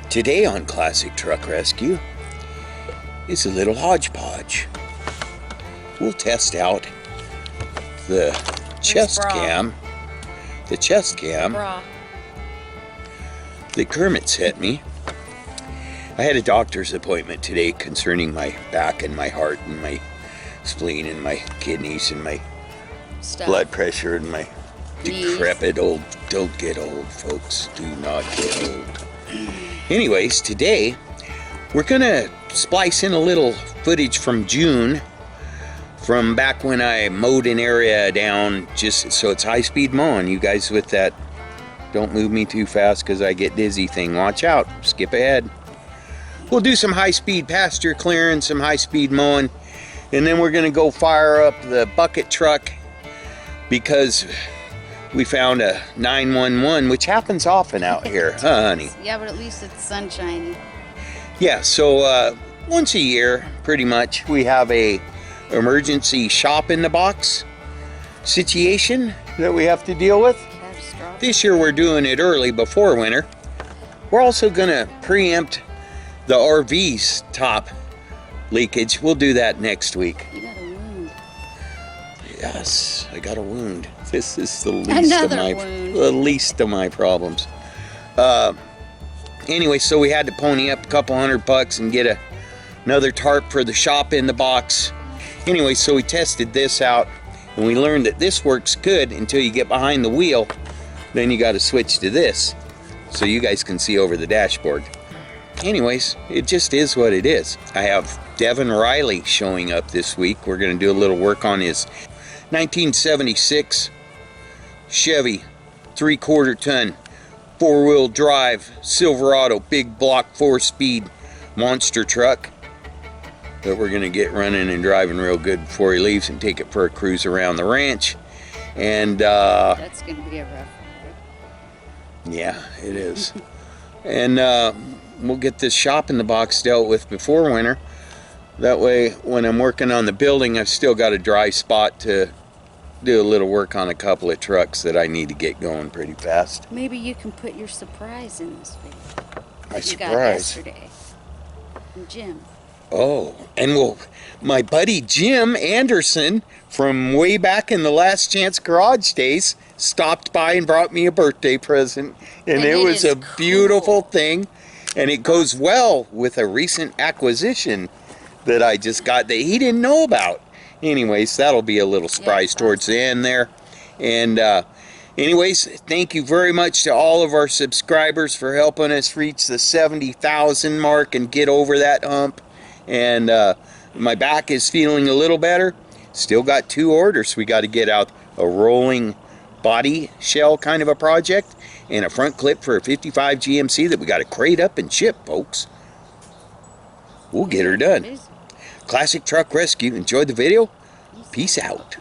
Today on Classic Truck Rescue is a little hodgepodge. We'll test out the chest cam. The chest cam that Kermit sent me. I had a doctor's appointment today concerning my back and my heart and my spleen and my kidneys and my blood pressure and my decrepit old. Don't get old, folks. Do not get old. Anyways, today we're gonna splice in a little footage from June, from back when I mowed an area down, just so it's high-speed mowing. You guys with that don't move me too fast because I get dizzy thing, watch out, skip ahead. We'll do some high-speed pasture clearing, some high-speed mowing, and then we're gonna go fire up the bucket truck because we found a 911, which happens often out here, huh, honey? Yeah, but at least it's sunshiny. Yeah, so once a year, pretty much, we have a emergency shop in the box situation that we have to deal with. This year we're doing it early before winter. We're also gonna preempt the RV's top leakage. We'll do that next week. You got a wound. Yes, I got a wound. This is the least of my problems. Anyway, so we had to pony up a couple $100 and get another tarp for the shop in the box. Anyway, so we tested this out and we learned that this works good until you get behind the wheel. Then you got to switch to this so you guys can see over the dashboard. Anyways, it just is what it is. I have Devin Riley showing up this week. We're going to do a little work on his 1976 Chevy 3/4 ton 4-wheel drive Silverado big block 4-speed monster truck that we're gonna get running and driving real good before he leaves and take it for a cruise around the ranch. And that's gonna be a rough ride. Yeah, it is. And we'll get this shop in the box dealt with before winter. That way when I'm working on the building, I've still got a dry spot to do a little work on a couple of trucks that I need to get going pretty fast. Maybe you can put your surprise in this video. My surprise? Got yesterday. From Jim. Oh, and my buddy Jim Anderson from way back in the Last Chance Garage days stopped by and brought me a birthday present. And it was a beautiful thing. And it goes well with a recent acquisition that I just got that he didn't know about. Anyways, that'll be a little surprise towards the end there. And anyways, thank you very much to all of our subscribers for helping us reach the 70,000 mark and get over that hump. And my back is feeling a little better. Still got 2 orders. We got to get out a rolling body shell kind of a project and a front clip for a 55 GMC that we got to crate up and ship, folks. We'll get her done. Classic Truck Rescue. Enjoy the video. Peace out.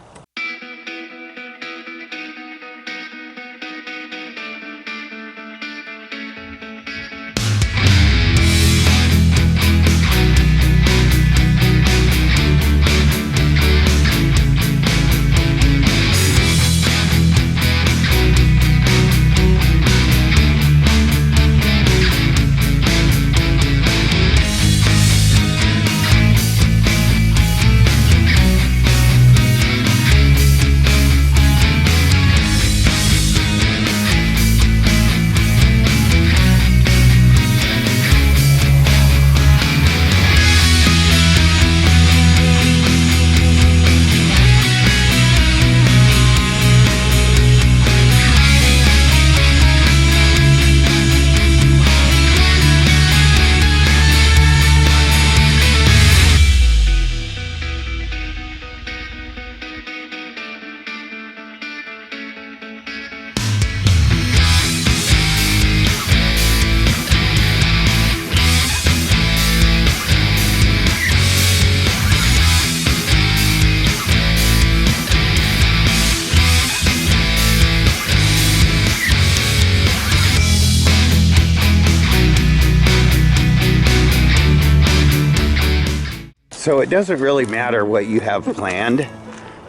So it doesn't really matter what you have planned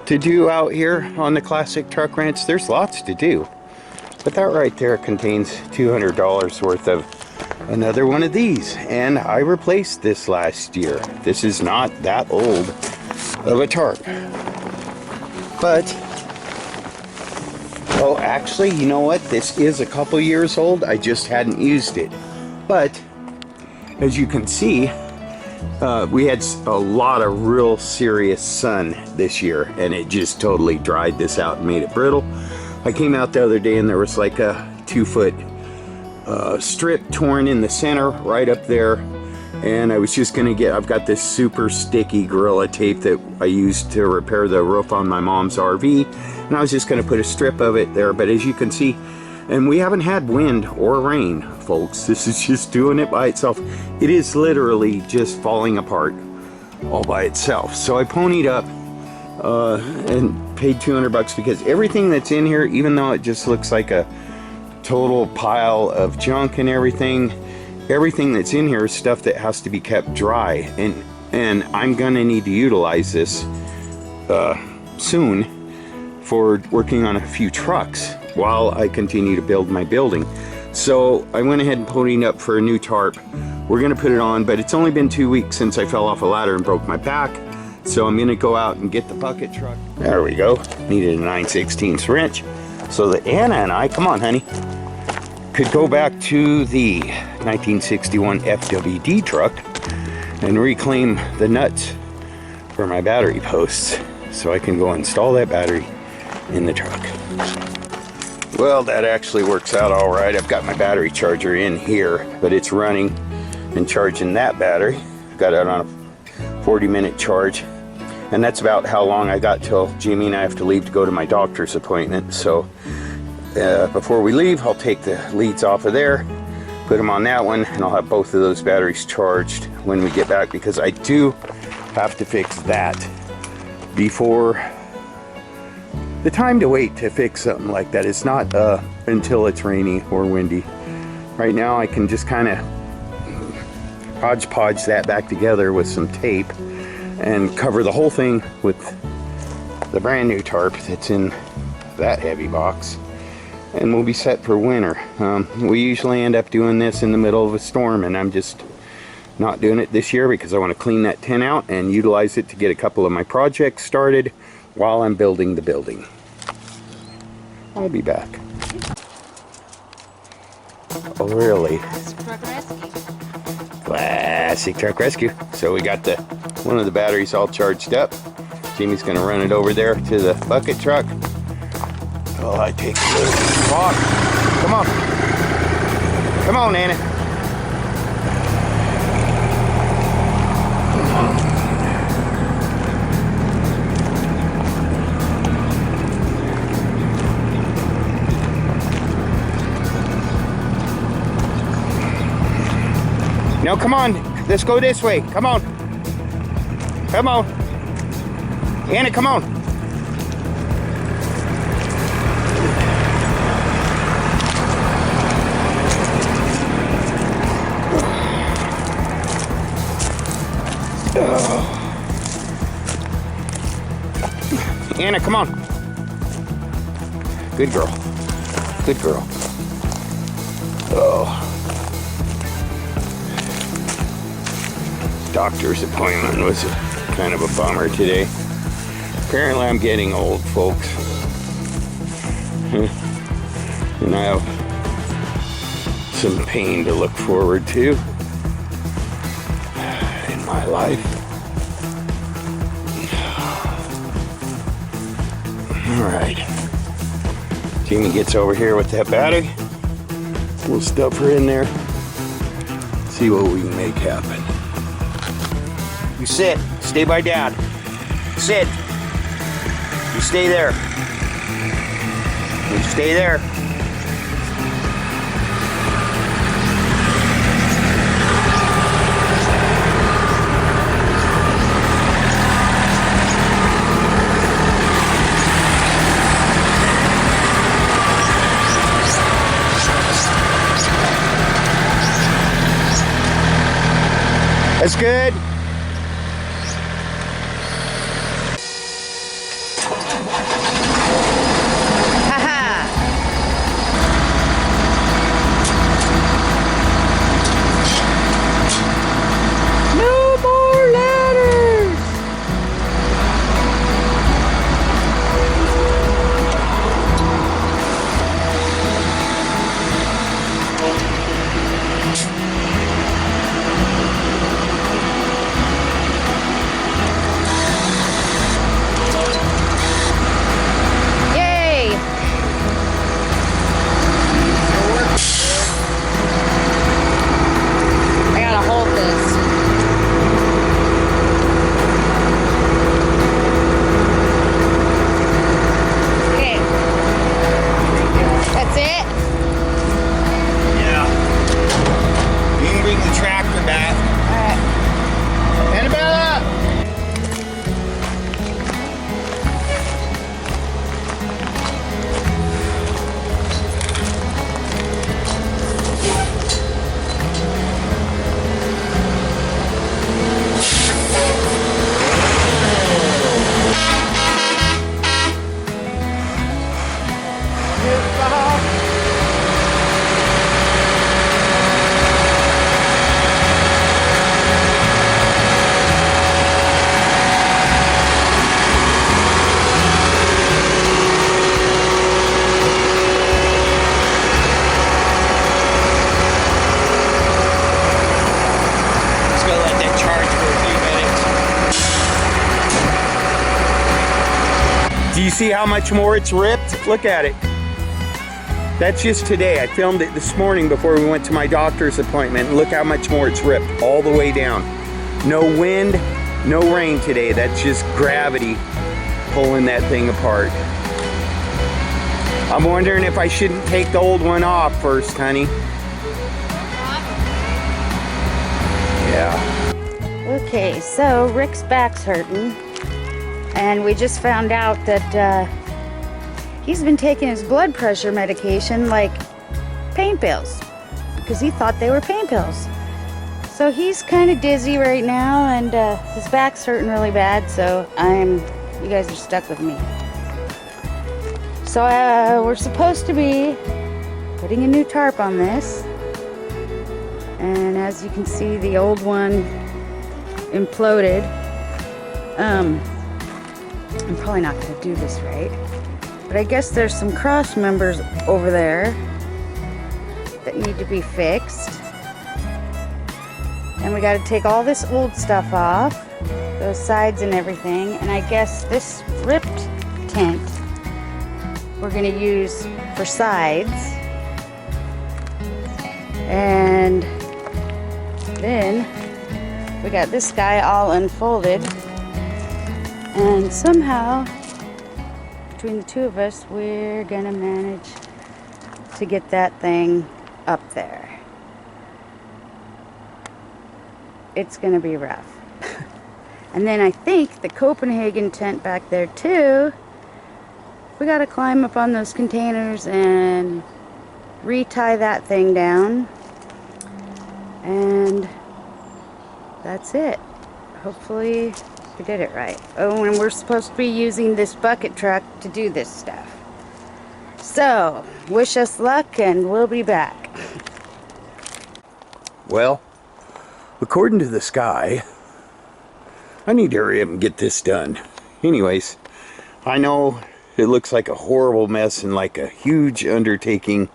to do out here on the Classic Truck Ranch. There's lots to do. But that right there contains $200 worth of another one of these, and I replaced this last year. This is not that old of a tarp, but oh, actually, you know what, this is a couple years old. I just hadn't used it. But as you can see, we had a lot of real serious sun this year, and it just totally dried this out and made it brittle. I came out the other day and there was like a 2-foot strip torn in the center right up there, and I was just gonna I've got this super sticky Gorilla tape that I used to repair the roof on my mom's RV, and I was just gonna put a strip of it there. But as you can see, and we haven't had wind or rain, folks. This is just doing it by itself. It is literally just falling apart all by itself. So I ponied up and paid $200 because everything that's in here, even though it just looks like a total pile of junk and everything that's in here is stuff that has to be kept dry, and I'm gonna need to utilize this soon for working on a few trucks while I continue to build my building. So I went ahead and ponied up for a new tarp. We're gonna put it on, but it's only been 2 weeks since I fell off a ladder and broke my back. So I'm gonna go out and get the bucket truck. There we go. Needed a 9/16 wrench so that Anna and I, come on honey, could go back to the 1961 FWD truck and reclaim the nuts for my battery posts so I can go install that battery in the truck. Well, that actually works out all right. I've got my battery charger in here, but it's running and charging that battery. Got it on a 40-minute charge, and that's about how long I got till Jimmy and I have to leave to go to my doctor's appointment. So before we leave, I'll take the leads off of there, put them on that one, and I'll have both of those batteries charged when we get back, because I do have to fix that before the time to wait to fix something like that is not until it's rainy or windy. Right now I can just kind of hodgepodge that back together with some tape and cover the whole thing with the brand new tarp that's in that heavy box, and we'll be set for winter. We usually end up doing this in the middle of a storm, and I'm just not doing it this year because I want to clean that tent out and utilize it to get a couple of my projects started while I'm building the building. I'll be back. Oh, really? Truck rescue. Classic truck rescue. So we got one of the batteries all charged up. Jamie's gonna run it over there to the bucket truck. Oh, I take a little walk. Come on. Come on, Anna. No, come on. Let's go this way. Come on. Come on. Anna, come on. Anna, come on. Good girl. Good girl. Oh. Doctor's appointment was kind of a bummer today. Apparently I'm getting old, folks. And I have some pain to look forward to in my life. Alright. Jamie gets over here with that battery. We'll stuff her in there. See what we can make happen. You sit. Stay by Dad. Sit. You stay there. You stay there. That's good. you see how much more it's ripped? Look at it. That's just today. I filmed it this morning before we went to my doctor's appointment. Look how much more it's ripped all the way down. No wind, no rain today. That's just gravity pulling that thing apart. I'm wondering if I shouldn't take the old one off first, honey. Yeah. Okay, so Rick's back's hurting. And we just found out that he's been taking his blood pressure medication like pain pills. Because he thought they were pain pills. So he's kind of dizzy right now, and his back's hurting really bad, so you guys are stuck with me. So we're supposed to be putting a new tarp on this. And as you can see, the old one imploded. I'm probably not going to do this right. But I guess there's some cross members over there that need to be fixed. And we got to take all this old stuff off, those sides and everything. And I guess this ripped tent we're going to use for sides. And then we got this guy all unfolded. And somehow, between the two of us, we're going to manage to get that thing up there. It's gonna be rough. And then I think the Copenhagen tent back there too, we gotta climb up on those containers and retie that thing down. And that's it. Hopefully we did it right. Oh, and we're supposed to be using this bucket truck to do this stuff. So, wish us luck and we'll be back. Well, according to the sky, I need to hurry up and get this done. Anyways, I know it looks like a horrible mess and like a huge undertaking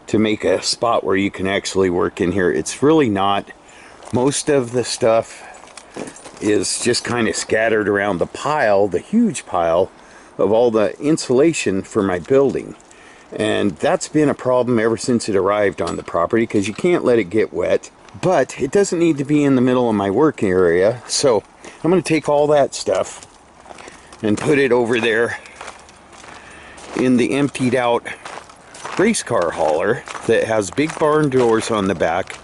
to make a spot where you can actually work in here. It's really not. Most of the stuff is just kind of scattered around the pile, the huge pile of all the insulation for my building. And that's been a problem ever since it arrived on the property, because you can't let it get wet. But it doesn't need to be in the middle of my work area. So I'm going to take all that stuff and put it over there in the emptied out race car hauler that has big barn doors on the back.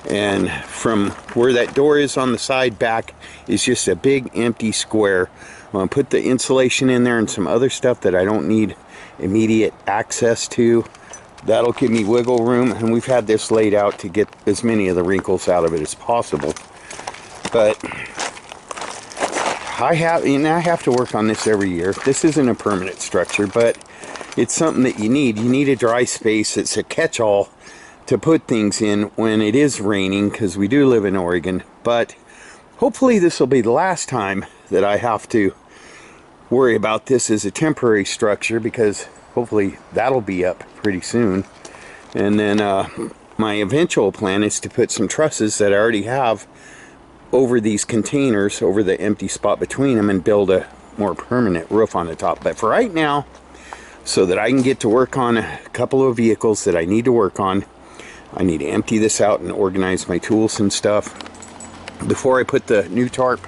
And from where that door is on the side back is just a big empty square. I'm going to put the insulation in there and some other stuff that I don't need immediate access to. That'll give me wiggle room, and we've had this laid out to get as many of the wrinkles out of it as possible. But I have to work on this every year. This isn't a permanent structure, but it's something that you need. You need a dry space. It's a catch-all to put things in when it is raining, because we do live in Oregon. But hopefully this will be the last time that I have to worry about this as a temporary structure, because hopefully that'll be up pretty soon. And then my eventual plan is to put some trusses that I already have over these containers, over the empty spot between them, and build a more permanent roof on the top. But for right now, so that I can get to work on a couple of vehicles that I need to work on, I need to empty this out and organize my tools and stuff before I put the new tarp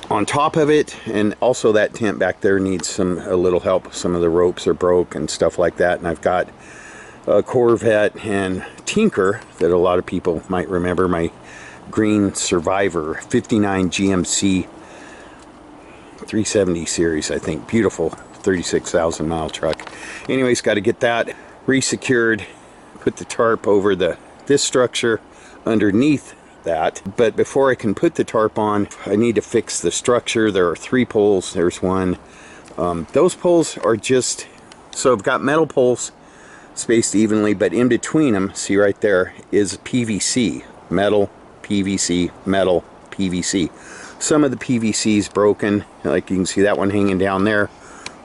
on top of it. And also that tent back there needs a little help. Some of the ropes are broke and stuff like that. And I've got a Corvette and Tinker that a lot of people might remember, my green Survivor 59 GMC 370 series, I think. Beautiful 36,000 mile truck. Anyways, got to get that resecured, put the tarp over this structure underneath that. But before I can put the tarp on, I need to fix the structure. There are 3 poles. There's one. Those poles are just, so I've got metal poles spaced evenly, but in between them, see right there, is PVC. Metal, PVC, metal, PVC. Some of the PVC is broken, like you can see that one hanging down there.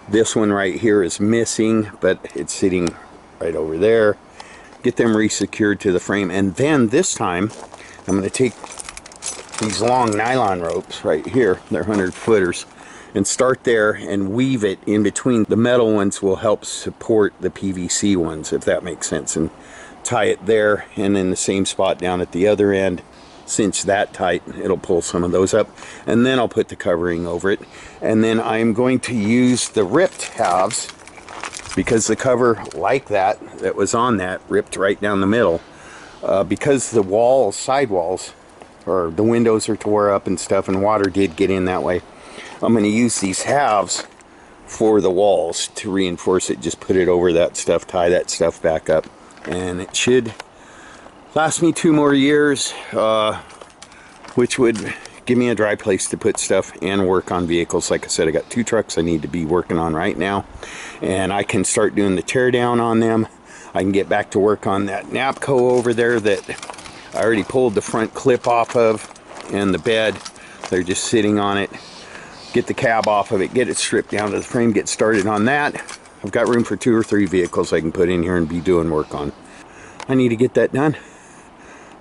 This one right here is missing, but it's sitting right over there. Get them resecured to the frame, and then this time I'm going to take these long nylon ropes right here, they're 100 footers, and start there and weave it in between. The metal ones will help support the PVC ones, if that makes sense, and tie it there and in the same spot down at the other end. Cinch that tight, it'll pull some of those up, and then I'll put the covering over it. And then I'm going to use the ripped halves, because the cover like that was on that ripped right down the middle, because the walls, side walls, or the windows are tore up and stuff, and water did get in that way. I'm going to use these halves for the walls to reinforce it. Just put it over that stuff, tie that stuff back up, and it should last me 2 more years, which would give me a dry place to put stuff and work on vehicles. Like I said, I got 2 trucks I need to be working on right now, and I can start doing the tear down on them. I can get back to work on that Napco over there that I already pulled the front clip off of, and the bed, they're just sitting on it. Get the cab off of it, get it stripped down to the frame, get started on that. I've got room for 2 or 3 vehicles I can put in here and be doing work on. I need to get that done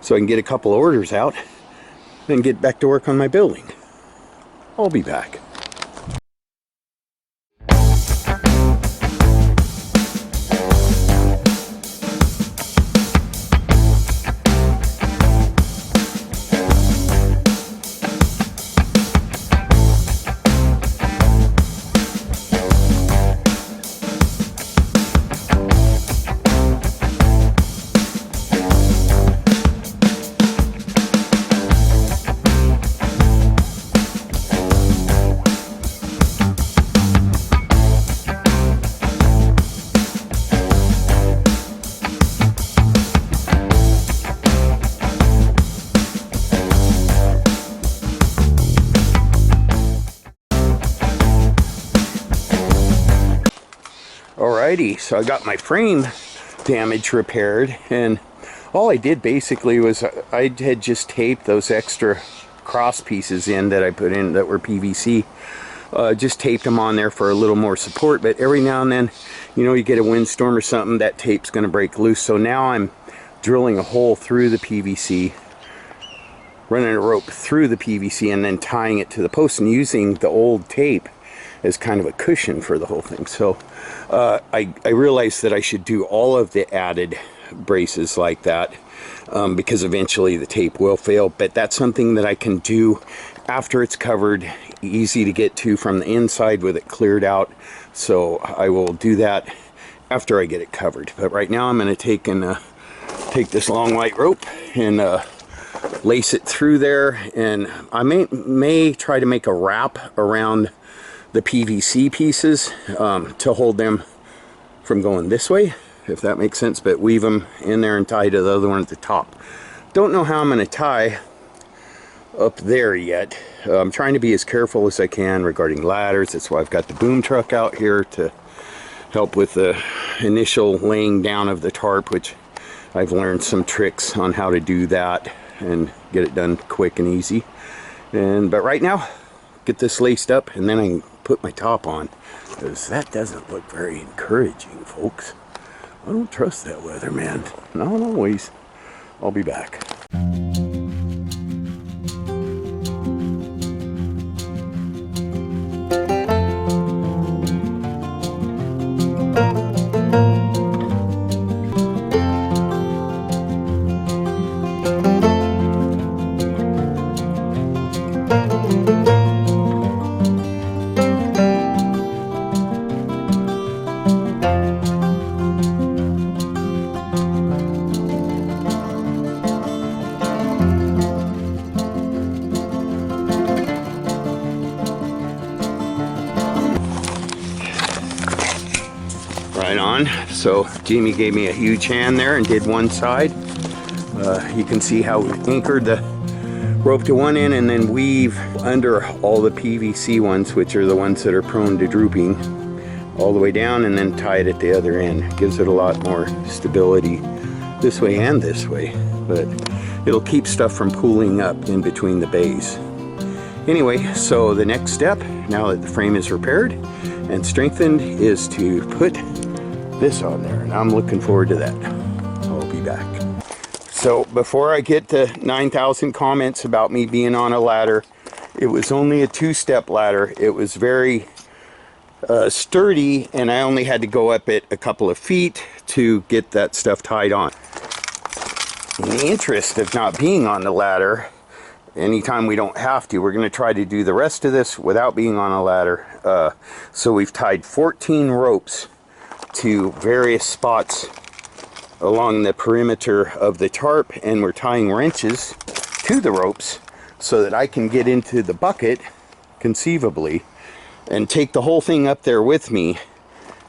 so I can get a couple orders out and get back to work on my building. I'll be back. Alrighty, so I got my frame damage repaired, and all I did basically was I had just taped those extra cross pieces in that I put in that were PVC. Just taped them on there for a little more support, but every now and then, you know, you get a windstorm or something, that tape's going to break loose. So now I'm drilling a hole through the PVC, running a rope through the PVC, and then tying it to the post and using the old tape as kind of a cushion for the whole thing. So I realized that I should do all of the added braces like that, because eventually the tape will fail, but that's something that I can do after it's covered, easy to get to from the inside with it cleared out. So I will do that after I get it covered. But right now I'm going to take this long white rope and lace it through there, and I may try to make a wrap around the PVC pieces to hold them from going this way, if that makes sense, but weave them in there and tie to the other one at the top. Don't know how I'm going to tie up there yet. I'm trying to be as careful as I can regarding ladders. That's why I've got the boom truck out here to help with the initial laying down of the tarp, which I've learned some tricks on how to do that and get it done quick and easy. But right now, get this laced up, and then I can put my top on, because that doesn't look very encouraging, folks. I don't trust that weather, man. Not always. I'll be back. Right on. So Jamie gave me a huge hand there and did one side. You can see how we anchored the rope to one end and then weave under all the PVC ones, which are the ones that are prone to drooping, all the way down, and then tie it at the other end. Gives it a lot more stability this way and this way, but it'll keep stuff from pooling up in between the bays. Anyway, so the next step, now that the frame is repaired and strengthened, is to put this on there, and I'm looking forward to that. I'll be back. So before I get to 9,000 comments about me being on a ladder, It was only a 2-step ladder. It was very sturdy, and I only had to go up it a couple of feet to get that stuff tied on. In the interest of not being on the ladder, anytime we don't have to, we're going to try to do the rest of this without being on a ladder. So we've tied 14 ropes to various spots along the perimeter of the tarp, and we're tying wrenches to the ropes so that I can get into the bucket, conceivably, and take the whole thing up there with me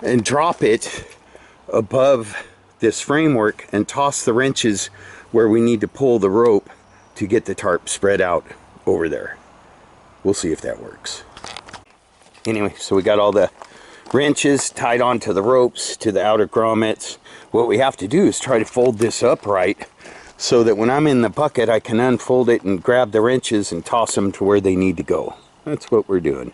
and drop it above this framework and toss the wrenches where we need to pull the rope to get the tarp spread out over there. We'll see if that works. Anyway, so we got all the wrenches tied onto the ropes to the outer grommets. What we have to do is try to fold this upright so that when I'm in the bucket, I can unfold it and grab the wrenches and toss them to where they need to go. That's what we're doing.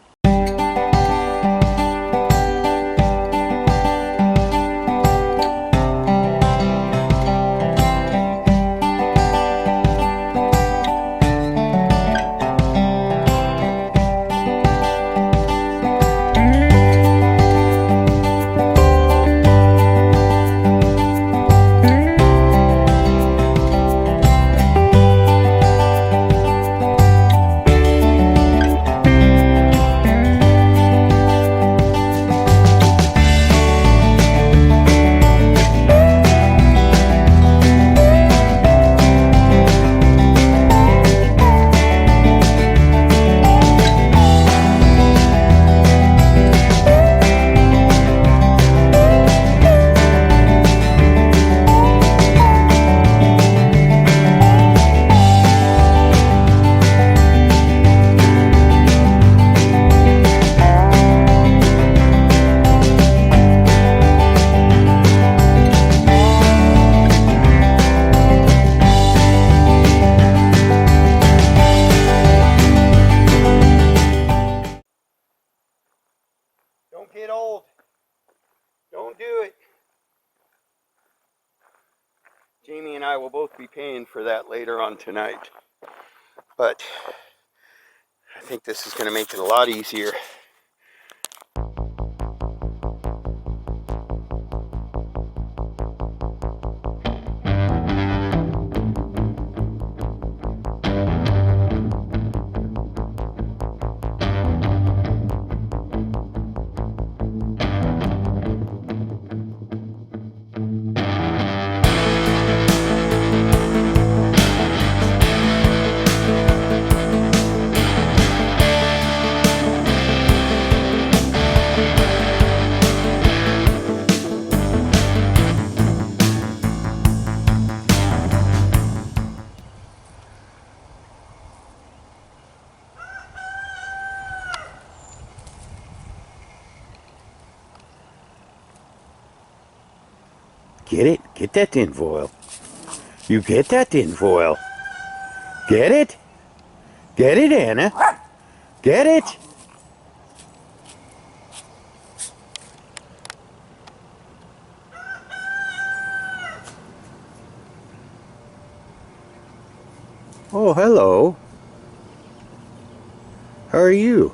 Don't get old. Don't do it. Jamie and I will both be paying for that later on tonight. But I think this is going to make it a lot easier. Get it? Get that tin foil. You get that tin foil. Get it? Get it, Anna. Get it? Oh, hello. How are you?